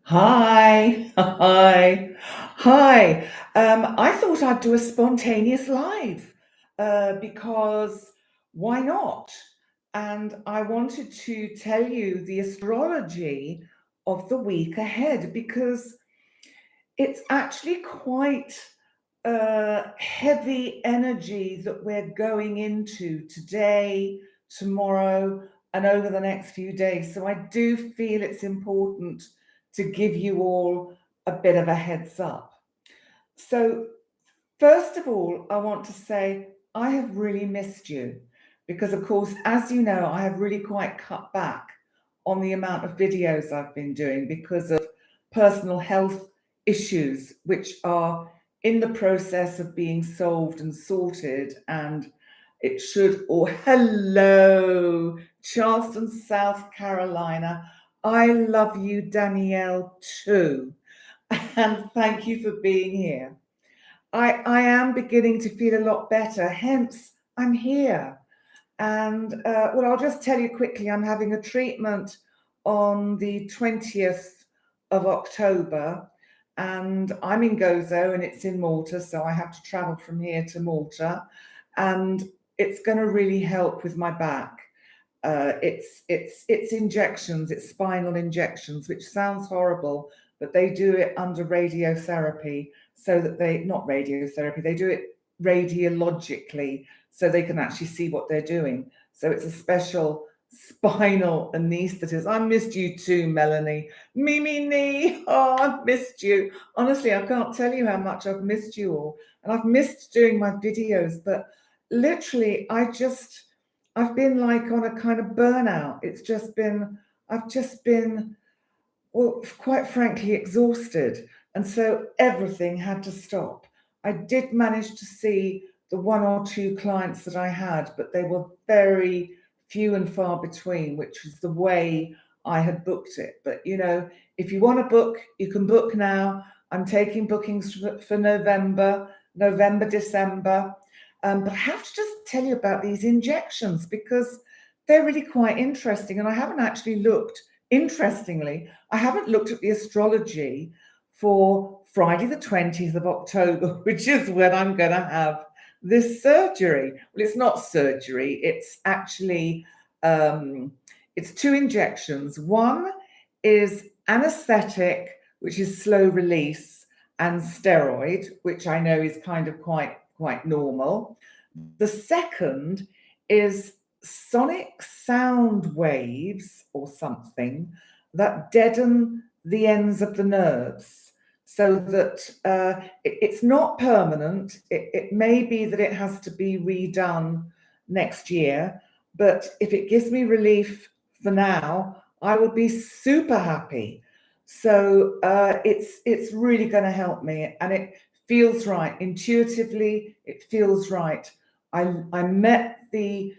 Hi, hi. I thought I'd do a spontaneous live because why not? And I wanted to tell you the astrology of the week ahead because it's actually quite heavy energy that we're going into today, tomorrow, and over the next few days. So I do feel it's important to give you all a bit of a heads up. So, first of all, I want to say I have really missed you because, of course, as you know, I have really quite cut back on the amount of videos I've been doing because of personal health issues, which are in the process of being solved and sorted. And it should, or hello, Charleston, South Carolina. I love you, Danielle, too. And thank you for being here. I am beginning to feel a lot better, hence, I'm here. And well, I'll just tell you quickly I'm having a treatment on the 20th of October, and I'm in Gozo and it's in Malta, so I have to travel from here to Malta, and it's going to really help with my back. It's injections, it's spinal injections, which sounds horrible, but they do it under radiotherapy, so that they not radiotherapy, they do it radiologically, so they can actually see what they're doing. So it's a special spinal anaesthetist. I missed you too, Melanie. Mimi Nee, oh, I've missed you. Honestly, I can't tell you how much I've missed you all, and I've missed doing my videos. But literally, I've been like on a kind of burnout. I've just been, well, quite frankly, exhausted. And so everything had to stop. I did manage to see the one or two clients that I had, but they were very few and far between, which was the way I had booked it. But if you want to book, you can book now. I'm taking bookings for November, December. But I have to just tell you about these injections because they're really quite interesting. And I haven't actually looked, interestingly, I haven't looked at the astrology for Friday, the 20th of October, which is when I'm going to have this surgery. Well, it's not surgery, it's actually, it's two injections. One is anesthetic, which is slow release, and steroid, which I know is kind of quite normal. The second is sonic sound waves or something that deaden the ends of the nerves so that it's not permanent. It may be that it has to be redone next year, but if it gives me relief for now, I will be super happy. So it's really going to help me, and it feels right intuitively. It feels right. I met the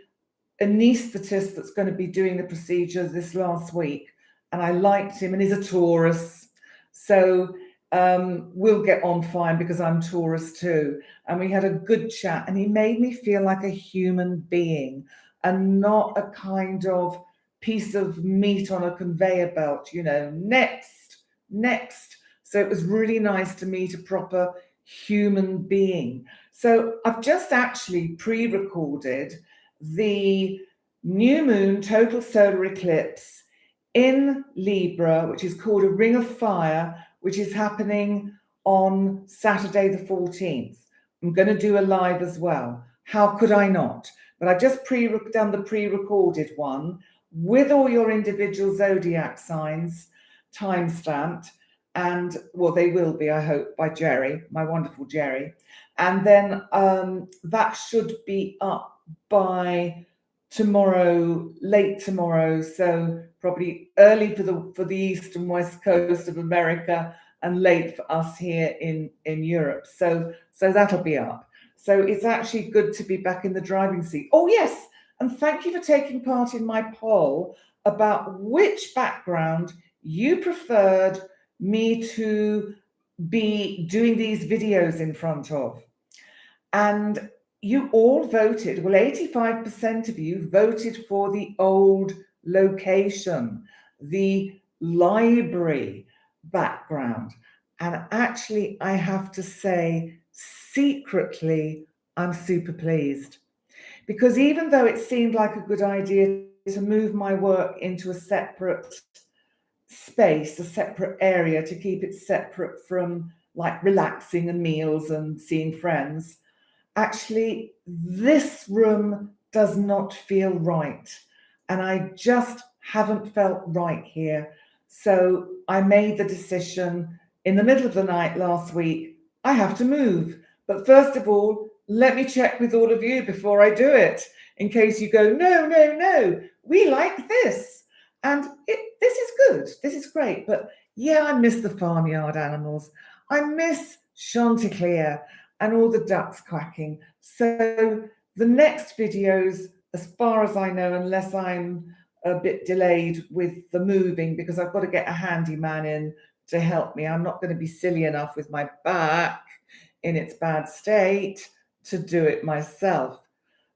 anaesthetist that's going to be doing the procedure this last week, and I liked him, and he's a Taurus, so we'll get on fine because I'm Taurus too. And we had a good chat, and he made me feel like a human being and not a kind of piece of meat on a conveyor belt, next. So it was really nice to meet a proper human being. So I've just actually pre-recorded the new moon total solar eclipse in Libra, which is called a Ring of Fire, which is happening on Saturday the 14th. I'm going to do a live as well. How could I not? But I've just done the pre-recorded one with all your individual zodiac signs time-stamped. And well, they will be, I hope, by Jerry, my wonderful Jerry. And then that should be up by tomorrow, late tomorrow, so probably early for the east and west coast of America, and late for us here in Europe. So that'll be up. So it's actually good to be back in the driving seat. Oh yes, and thank you for taking part in my poll about which background you preferred me to be doing these videos in front of. And you all voted. Well, 85% of you voted for the old location, the library. background. And actually, I have to say, secretly, I'm super pleased. Because even though it seemed like a good idea to move my work into a separate space, a separate area, to keep it separate from like relaxing and meals and seeing friends, actually, this room does not feel right. And I just haven't felt right here. So I made the decision in the middle of the night last week, I have to move. But first of all, let me check with all of you before I do it, in case you go, no, no, no, we like this. And this is good. This is great. But yeah, I miss the farmyard animals. I miss Chanticleer and all the ducks quacking. So the next videos, as far as I know, unless I'm a bit delayed with the moving, because I've got to get a handyman in to help me. I'm not going to be silly enough with my back in its bad state to do it myself.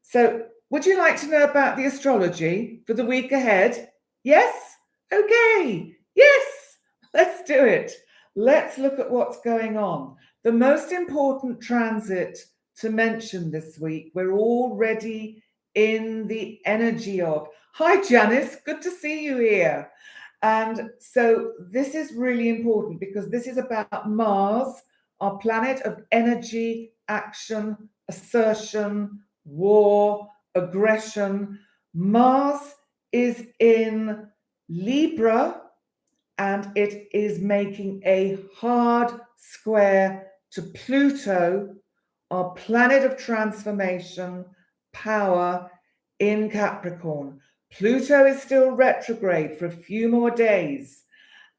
So would you like to know about the astrology for the week ahead? Yes? Okay. Yes. Let's do it. Let's look at what's going on. The most important transit to mention this week, we're already in the energy of. Hi, Janice. Good to see you here. And so this is really important because this is about Mars, our planet of energy, action, assertion, war, aggression. Mars is in Libra and it is making a hard square to Pluto, our planet of transformation, power in Capricorn. Pluto is still retrograde for a few more days.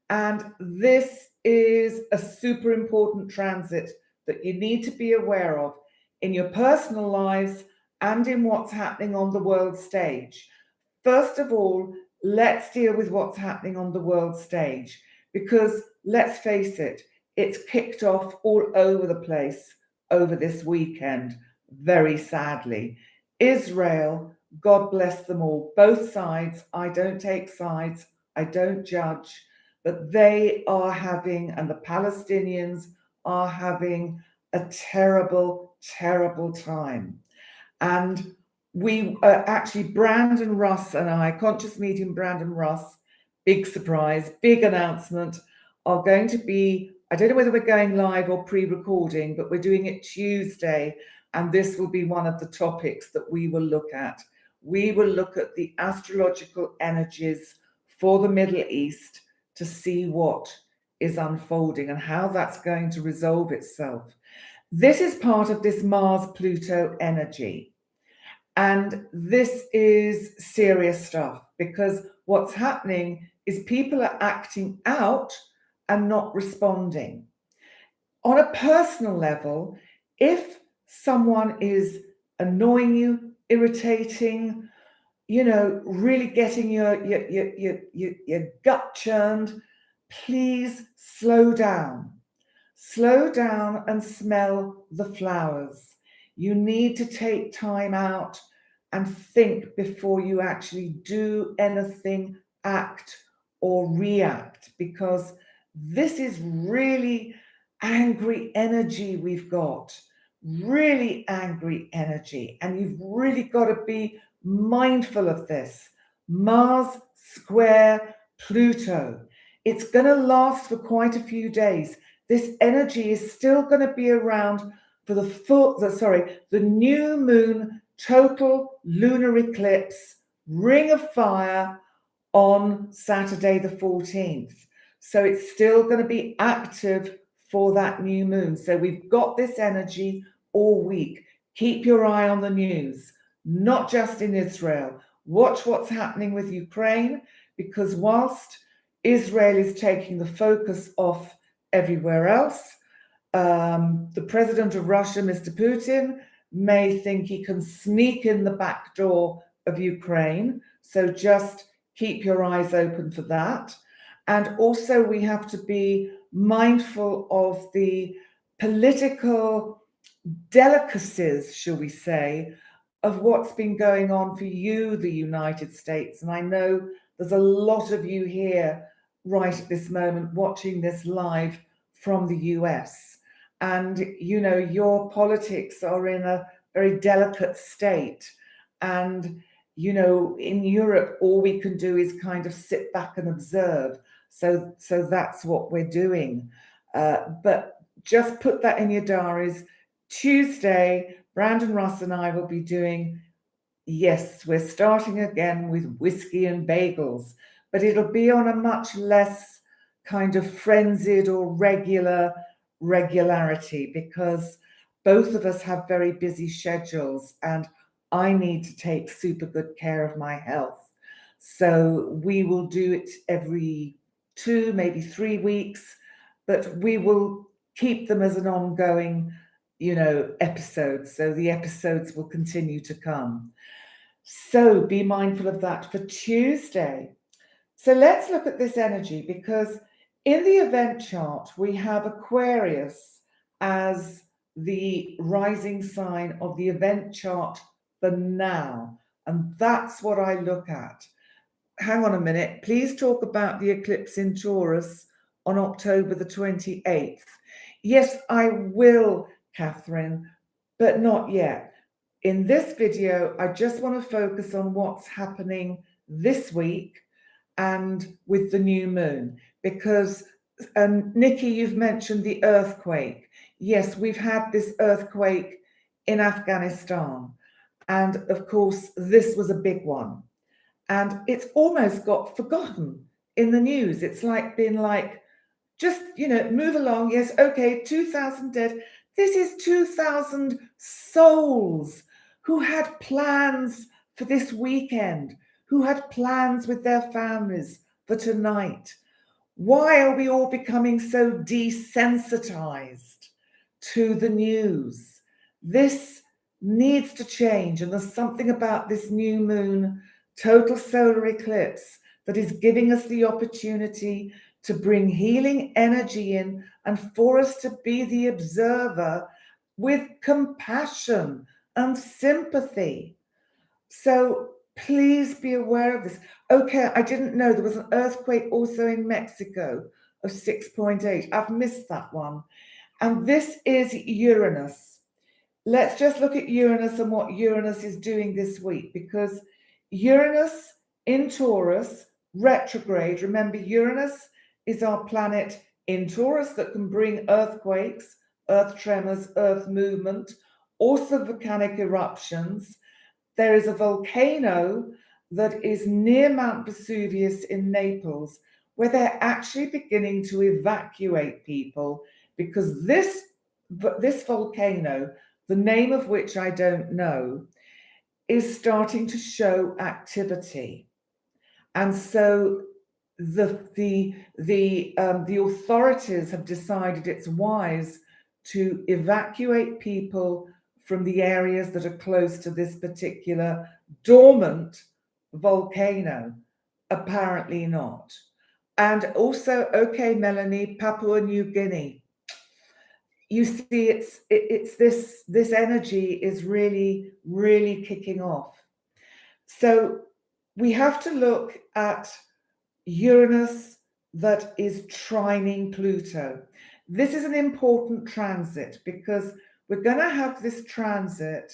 And this is a super important transit that you need to be aware of in your personal lives and in what's happening on the world stage. First of all, let's deal with what's happening on the world stage, because let's face it, it's kicked off all over the place over this weekend, very sadly. Israel, God bless them all, both sides. I don't take sides, I don't judge, but they are having, and the Palestinians are having a terrible, terrible time. And we actually, Brandon Russ and I, Conscious Medium Brandon Russ, big surprise, big announcement, are going to be, I don't know whether we're going live or pre-recording, but we're doing it Tuesday. And this will be one of the topics that we will look at. We will look at the astrological energies for the Middle East to see what is unfolding and how that's going to resolve itself. This is part of this Mars-Pluto energy. And this is serious stuff, because what's happening is people are acting out and not responding. On a personal level, if someone is annoying you, irritating, really getting your gut churned, please slow down. Slow down and smell the flowers. You need to take time out and think before you actually do anything, act or react, because this is really angry energy we've got. Really angry energy. And you've really got to be mindful of this. Mars square Pluto. It's going to last for quite a few days. This energy is still going to be around for the new moon total lunar eclipse, ring of fire on Saturday the 14th. So it's still going to be active for that new moon. So we've got this energy all week. Keep your eye on the news, not just in Israel. Watch what's happening with Ukraine, because whilst Israel is taking the focus off everywhere else, the president of Russia, Mr. Putin, may think he can sneak in the back door of Ukraine. So just keep your eyes open for that. And also we have to be mindful of the political delicacies, shall we say, of what's been going on for you, the United States. And I know there's a lot of you here right at this moment watching this live from the US. And, you know, your politics are in a very delicate state. And, you know, in Europe, all we can do is kind of sit back and observe. So that's what we're doing. But just put that in your diaries. Tuesday, Brandon, Russ, and I will be doing, yes, we're starting again with whiskey and bagels, but it'll be on a much less kind of frenzied or regularity, because both of us have very busy schedules and I need to take super good care of my health. So we will do it every 2, maybe 3 weeks, but we will keep them as an ongoing, you know, episode. So the episodes will continue to come. So be mindful of that for Tuesday. So let's look at this energy, because in the event chart, we have Aquarius as the rising sign of the event chart for now. And that's what I look at. Hang on a minute. Please talk about the eclipse in Taurus on October the 28th. Yes, I will, Catherine, but not yet. In this video, I just want to focus on what's happening this week and with the new moon, because Nikki, you've mentioned the earthquake. Yes, we've had this earthquake in Afghanistan, and of course this was a big one, and it's almost got forgotten in the news. It's like been like, just, you know, move along. Yes, okay, 2,000 dead. This is 2,000 souls who had plans for this weekend, who had plans with their families for tonight. Why are we all becoming so desensitized to the news? This needs to change, and there's something about this new moon, total solar eclipse, that is giving us the opportunity to bring healing energy in and for us to be the observer with compassion and sympathy. So please be aware of this. Okay, I didn't know there was an earthquake also in Mexico of 6.8. I've missed that one. And this is Uranus. Let's just look at Uranus and what Uranus is doing this week, because Uranus in Taurus, retrograde. Remember, Uranus is our planet in Taurus that can bring earthquakes, earth tremors, earth movement, also volcanic eruptions. There is a volcano that is near Mount Vesuvius in Naples, where they're actually beginning to evacuate people, because this volcano, the name of which I don't know, is starting to show activity. And so the authorities have decided it's wise to evacuate people from the areas that are close to this particular dormant volcano. Apparently not. And also, okay, Melanie, Papua New Guinea. You see, it's this energy is really, really kicking off. So we have to look at Uranus that is trining Pluto. This is an important transit, because we're going to have this transit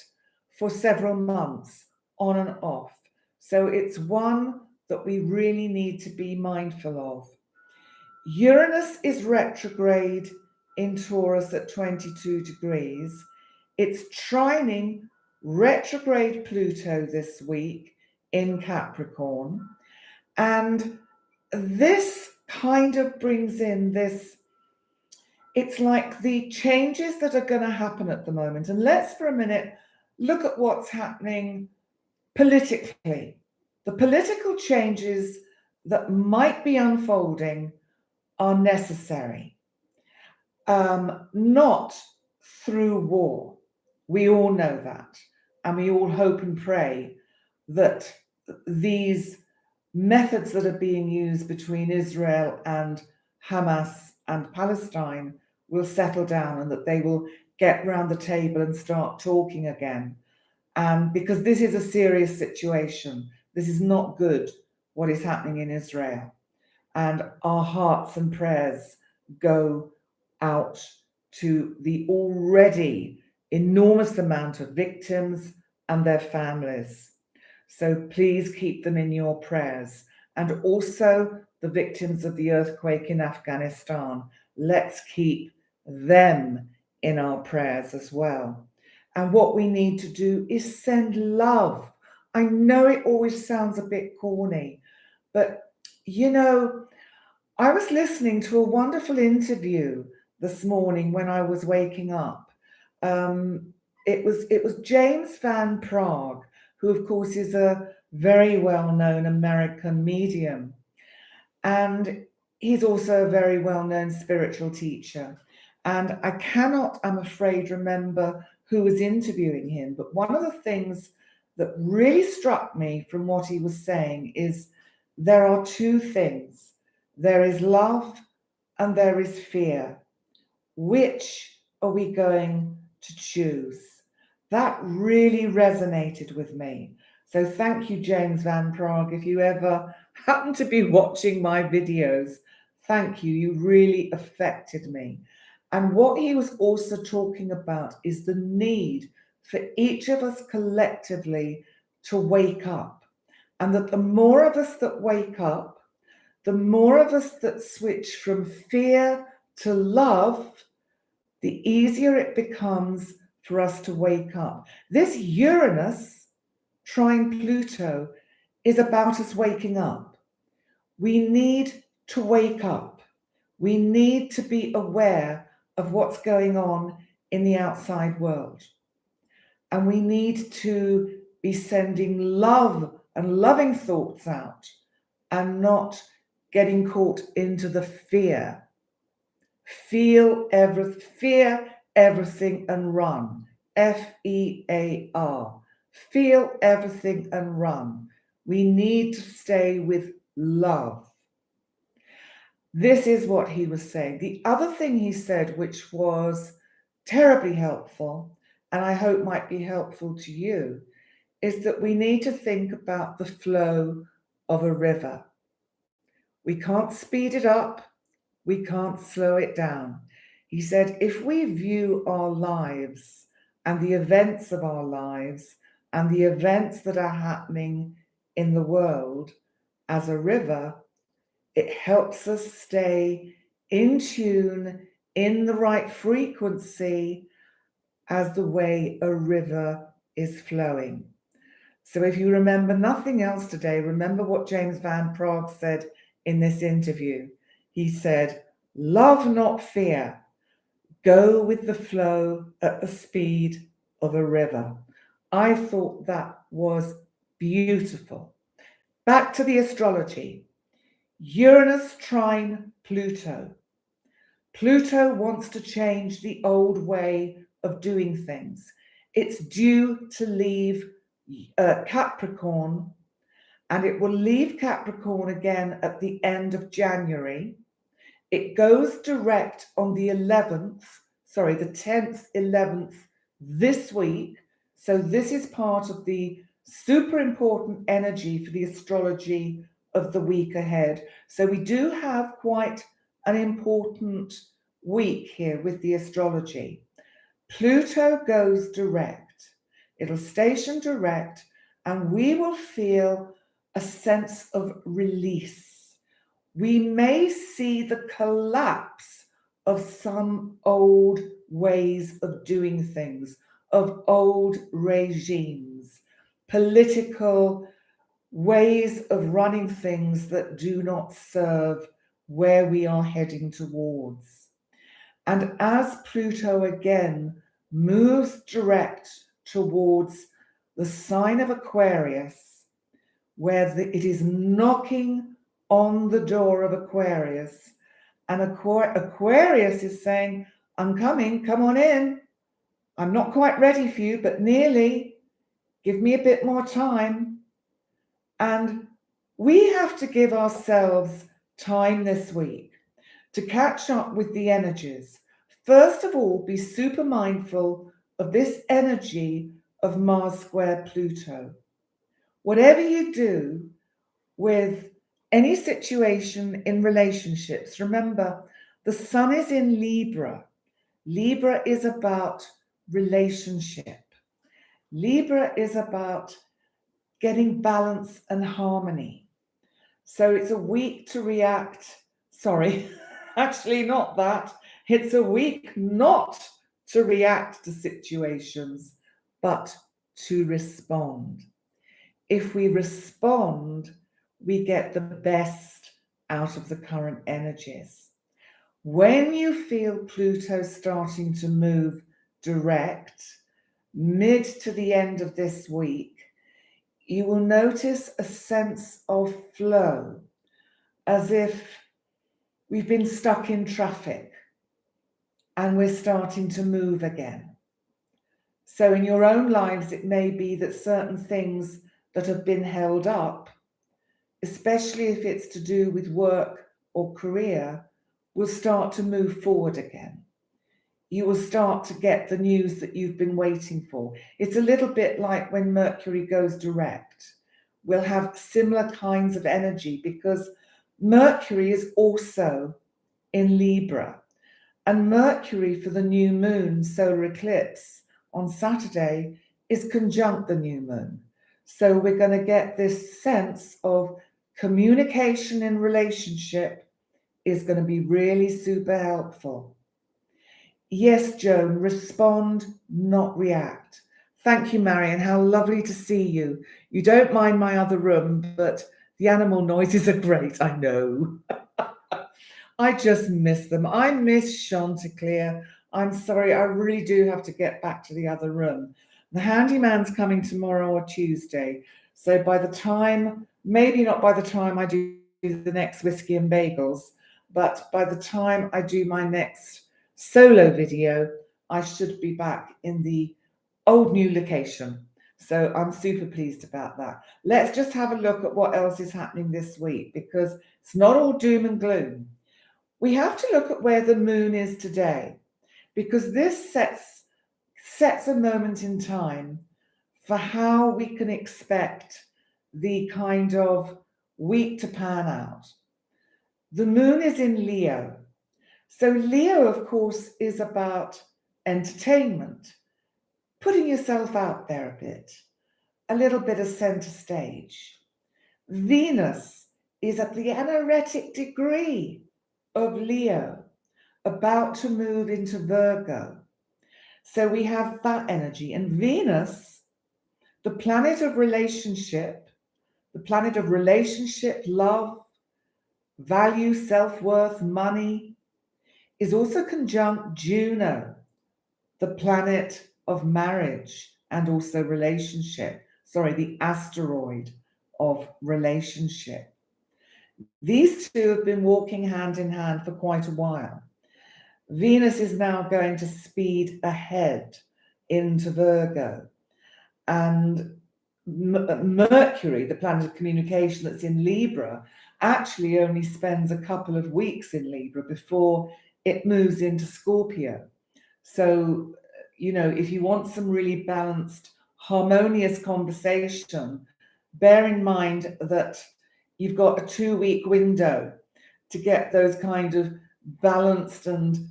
for several months on and off. So it's one that we really need to be mindful of. Uranus is retrograde in Taurus at 22 degrees. It's trining retrograde Pluto this week in Capricorn. And this kind of brings in this, it's like the changes that are going to happen at the moment. And let's for a minute look at what's happening politically. The political changes that might be unfolding are necessary, not through war. We all know that. And we all hope and pray that these methods that are being used between Israel and Hamas and Palestine will settle down, and that they will get round the table and start talking again. Because this is a serious situation. This is not good, what is happening in Israel. And our hearts and prayers go out to the already enormous amount of victims and their families. So please keep them in your prayers. And also the victims of the earthquake in Afghanistan. Let's keep them in our prayers as well. And what we need to do is send love. I know it always sounds a bit corny, but you know, I was listening to a wonderful interview this morning when I was waking up. It was James Van Prague, who of course is a very well-known American medium, and he's also a very well-known spiritual teacher. And I cannot, I'm afraid, remember who was interviewing him, but one of the things that really struck me from what he was saying is there are two things. There is love and there is fear. Which are we going to choose? That really resonated with me. So thank you, James Van Prague. If you ever happen to be watching my videos, thank you. You really affected me. And what he was also talking about is the need for each of us collectively to wake up. And that the more of us that wake up, the more of us that switch from fear to love, the easier it becomes for us to wake up. This Uranus trine Pluto is about us waking up. We need to wake up. We need to be aware of what's going on in the outside world. And we need to be sending love and loving thoughts out and not getting caught into the fear. Fear everything and run. FEAR. Feel everything and run. We need to stay with love. This is what he was saying. The other thing he said, which was terribly helpful, and I hope might be helpful to you, is that we need to think about the flow of a river. We can't speed it up. We can't slow it down. He said, if we view our lives and the events of our lives and the events that are happening in the world as a river, it helps us stay in tune, in the right frequency as the way a river is flowing. So if you remember nothing else today, remember what James Van Prague said in this interview. He said, love, not fear. Go with the flow at the speed of a river. I thought that was beautiful. Back to the astrology. Uranus trine Pluto. Pluto wants to change the old way of doing things. It's due to leave Capricorn, and it will leave Capricorn again at the end of January. It goes direct on the 10th, 11th this week. So this is part of the super important energy for the astrology of the week ahead. So we do have quite an important week here with the astrology. Pluto goes direct. It'll station direct, and we will feel a sense of release. We may see the collapse of some old ways of doing things, of old regimes, political ways of running things that do not serve where we are heading towards. And as Pluto again moves direct towards the sign of Aquarius, where it is knocking on the door of Aquarius, and Aquarius is saying, I'm coming, come on in. I'm not quite ready for you, but nearly. Give me a bit more time. And we have to give ourselves time this week to catch up with the energies. First of all, be super mindful of this energy of Mars square Pluto. Whatever you do with Any situation in relationships, remember, the sun is in Libra. Libra is about relationship. Libra is about getting balance and harmony. So it's a week to react. Sorry, actually, not that. It's a week not to react to situations, but to respond. If we respond, we get the best out of the current energies. When you feel Pluto starting to move direct, mid to the end of this week, you will notice a sense of flow, as if we've been stuck in traffic and we're starting to move again. So in your own lives, it may be that certain things that have been held up, especially if it's to do with work or career, will start to move forward again. You will start to get the news that you've been waiting for. It's a little bit like when Mercury goes direct. We'll have similar kinds of energy because Mercury is also in Libra. And Mercury for the new moon solar eclipse on Saturday is conjunct the new moon. So we're going to get this sense of communication in relationship is going to be really super helpful. Yes, Joan, respond, not react. Thank you, Marion. How lovely to see you. You don't mind my other room, but the animal noises are great, I know. I just miss them. I miss Chanticleer. I'm sorry, I really do have to get back to the other room. The handyman's coming tomorrow or Tuesday. So by the time, maybe not by the time I do the next whiskey and bagels, but by the time I do my next solo video, I should be back in the old new location. So I'm super pleased about that. Let's just have a look at what else is happening this week, because it's not all doom and gloom. We have to look at where the moon is today, because this sets a moment in time for how we can expect the kind of week to pan out. The moon is in Leo. So Leo, of course, is about entertainment, putting yourself out there a bit, a little bit of center stage. Venus is at the anaretic degree of Leo, about to move into Virgo. So we have that energy. And Venus, the planet of relationship, love, value, self-worth, money, is also conjunct Juno, the planet of marriage and also relationship. Sorry, the asteroid of relationship. These two have been walking hand in hand for quite a while. Venus is now going to speed ahead into Virgo. And Mercury, the planet of communication that's in Libra, actually only spends a couple of weeks in Libra before it moves into Scorpio. So, if you want some really balanced, harmonious conversation, bear in mind that you've got a 2-week window to get those kind of balanced and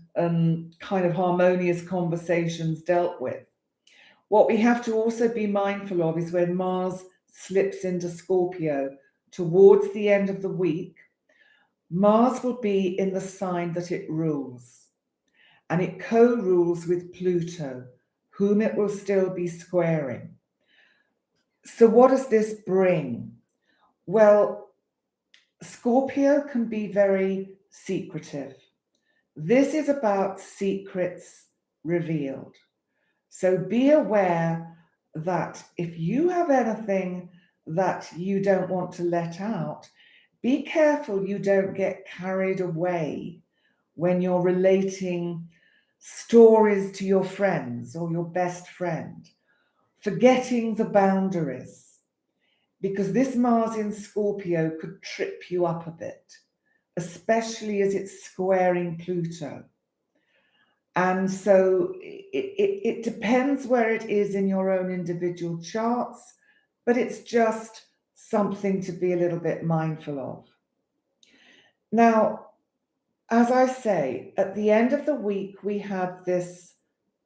kind of harmonious conversations dealt with. What we have to also be mindful of is when Mars slips into Scorpio towards the end of the week, Mars will be in the sign that it rules, and it co-rules with Pluto, whom it will still be squaring. So what does this bring? Well, Scorpio can be very secretive. This is about secrets revealed. So be aware that if you have anything that you don't want to let out, be careful you don't get carried away when you're relating stories to your friends or your best friend, forgetting the boundaries, because this Mars in Scorpio could trip you up a bit, especially as it's squaring Pluto. And so it depends where it is in your own individual charts, but it's just something to be a little bit mindful of. Now, as I say, at the end of the week, we have this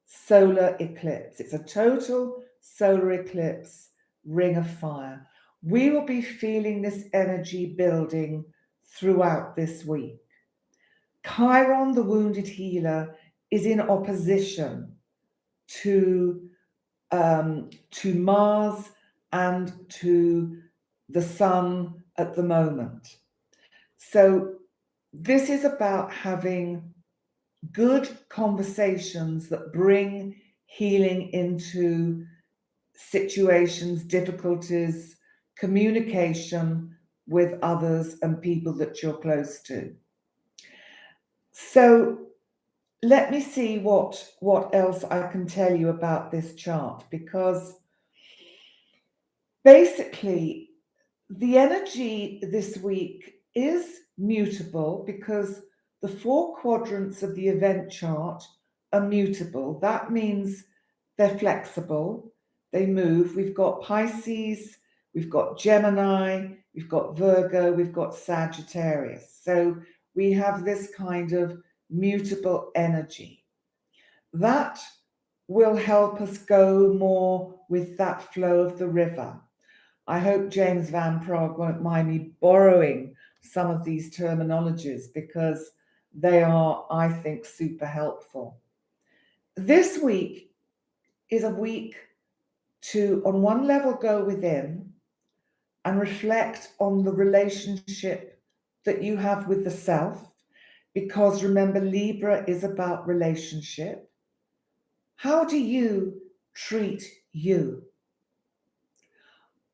solar eclipse. It's a total solar eclipse, ring of fire. We will be feeling this energy building throughout this week. Chiron, the wounded healer, is in opposition to Mars and to the Sun at the moment. So this is about having good conversations that bring healing into situations, difficulties, communication with others and people that you're close to. So let me see what else I can tell you about this chart, because basically the energy this week is mutable because the 4 quadrants of the event chart are mutable. That means they're flexible, they move. We've got Pisces, we've got Gemini, we've got Virgo, we've got Sagittarius. So we have this kind of mutable energy. That will help us go more with that flow of the river. I hope James Van Prague won't mind me borrowing some of these terminologies because they are, I think, super helpful. This week is a week to, on one level, go within and reflect on the relationship that you have with the self, because remember, Libra is about relationship. How do you treat you?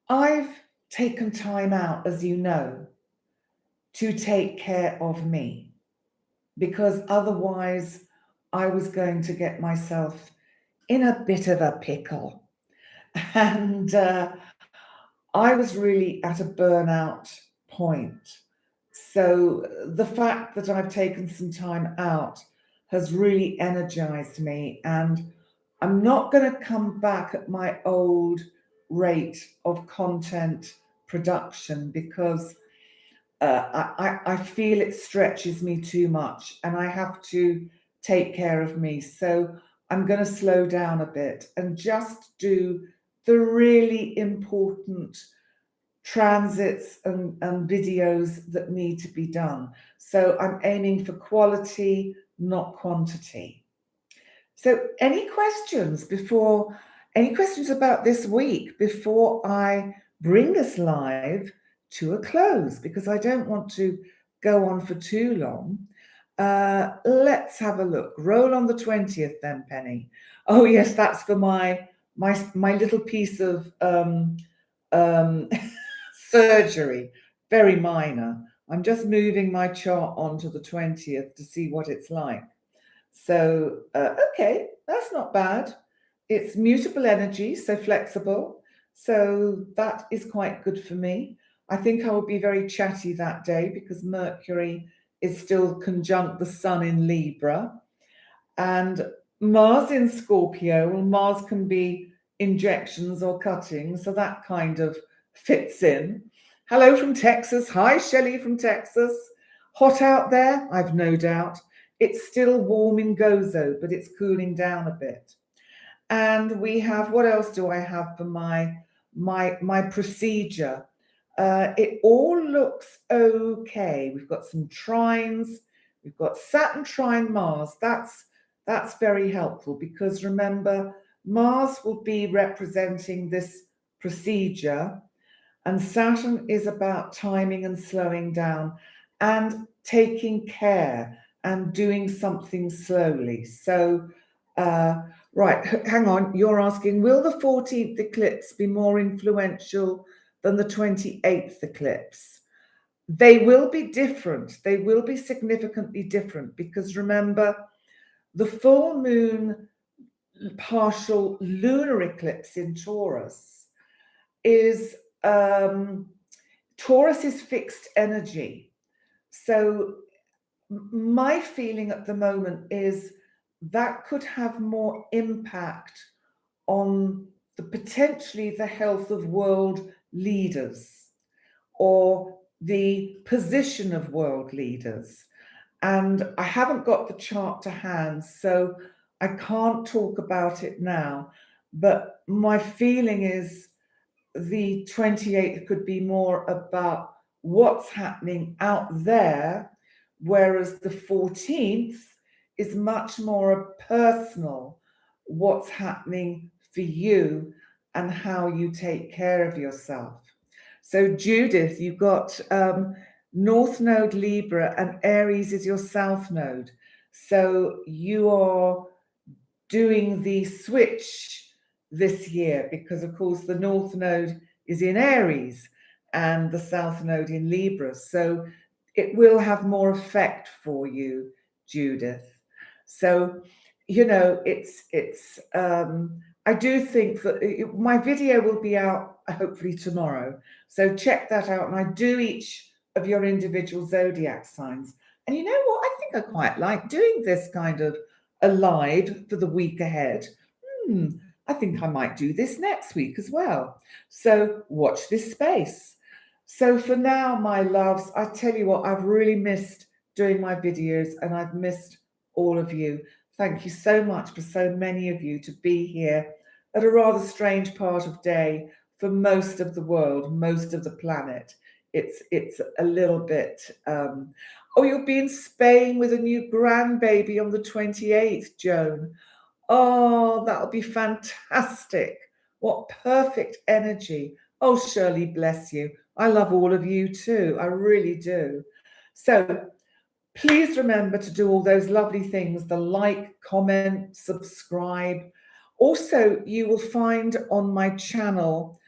I've taken time out, as you know, to take care of me, because otherwise I was going to get myself in a bit of a pickle. And I was really at a burnout point. So the fact that I've taken some time out has really energized me, and I'm not going to come back at my old rate of content production because I feel it stretches me too much and I have to take care of me. So I'm going to slow down a bit and just do the really important transits and videos that need to be done. So I'm aiming for quality, not quantity. So any questions about this week before I bring us live to a close, because I don't want to go on for too long. Let's have a look. Roll on the 20th then, Penny. Oh yes, that's for my little piece of surgery, very minor. I'm just moving my chart onto the 20th to see what it's like. So, okay, that's not bad. It's mutable energy, so flexible. So that is quite good for me. I think I will be very chatty that day because Mercury is still conjunct the Sun in Libra. And Mars in Scorpio, well, Mars can be injections or cutting, so that kind of fits in. Hello from Texas. Hi, Shelley from Texas. Hot out there? I've no doubt. It's still warm in Gozo, but it's cooling down a bit. And we have, what else do I have for my procedure? It all looks okay. We've got some trines. We've got Saturn trine Mars. That's very helpful because remember, Mars will be representing this procedure, and Saturn is about timing and slowing down and taking care and doing something slowly. So, right, hang on. You're asking, will the 14th eclipse be more influential than the 28th eclipse? They will be different. They will be significantly different because remember, the full moon partial lunar eclipse in Taurus is Taurus is fixed energy. So my feeling at the moment is that could have more impact on potentially the health of world leaders or the position of world leaders. And I haven't got the chart to hand, so I can't talk about it now. But my feeling is the 28th could be more about what's happening out there, whereas the 14th is much more personal, what's happening for you and how you take care of yourself. So, Judith, you've got North Node Libra and Aries is your South Node. So, you are doing the switch this year because, of course, the North Node is in Aries and the South Node in Libra. So, it will have more effect for you, Judith. So, I do think that my video will be out hopefully tomorrow. So check that out. And I do each of your individual zodiac signs. And you know what? I think I quite like doing this kind of alive for the week ahead. I think I might do this next week as well. So watch this space. So for now, my loves, I tell you what, I've really missed doing my videos and I've missed all of you. Thank you so much for so many of you to be here at a rather strange part of day for most of the world, most of the planet. It's a little bit. You'll be in Spain with a new grandbaby on the 28th, Joan. Oh, that'll be fantastic. What perfect energy. Oh, Shirley, bless you. I love all of you too. I really do. So please remember to do all those lovely things, the like, comment, subscribe. Also, you will find on my channel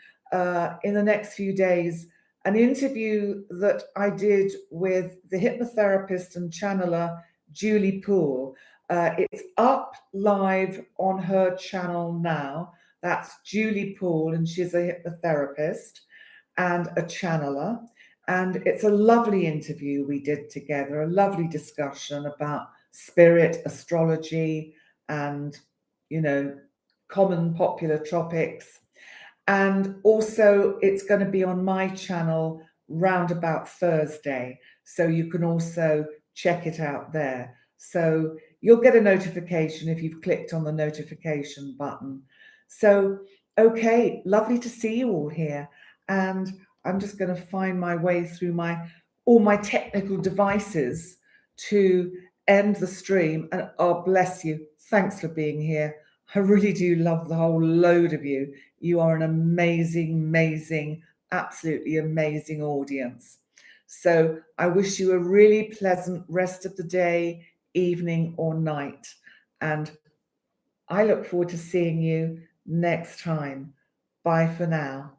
in the next few days an interview that I did with the hypnotherapist and channeler Julie Poole. It's up live on her channel now. That's Julie Poole, and she's a hypnotherapist and a channeler. And it's a lovely interview we did together, a lovely discussion about spirit, astrology, and, common popular topics. And also, it's going to be on my channel round about Thursday. So you can also check it out there. So you'll get a notification if you've clicked on the notification button. So, okay, lovely to see you all here. And I'm just going to find my way through all my technical devices to end the stream. And oh, bless you. Thanks for being here. I really do love the whole load of you. You are an amazing, absolutely amazing audience. So I wish you a really pleasant rest of the day, evening, or night. And I look forward to seeing you next time. Bye for now.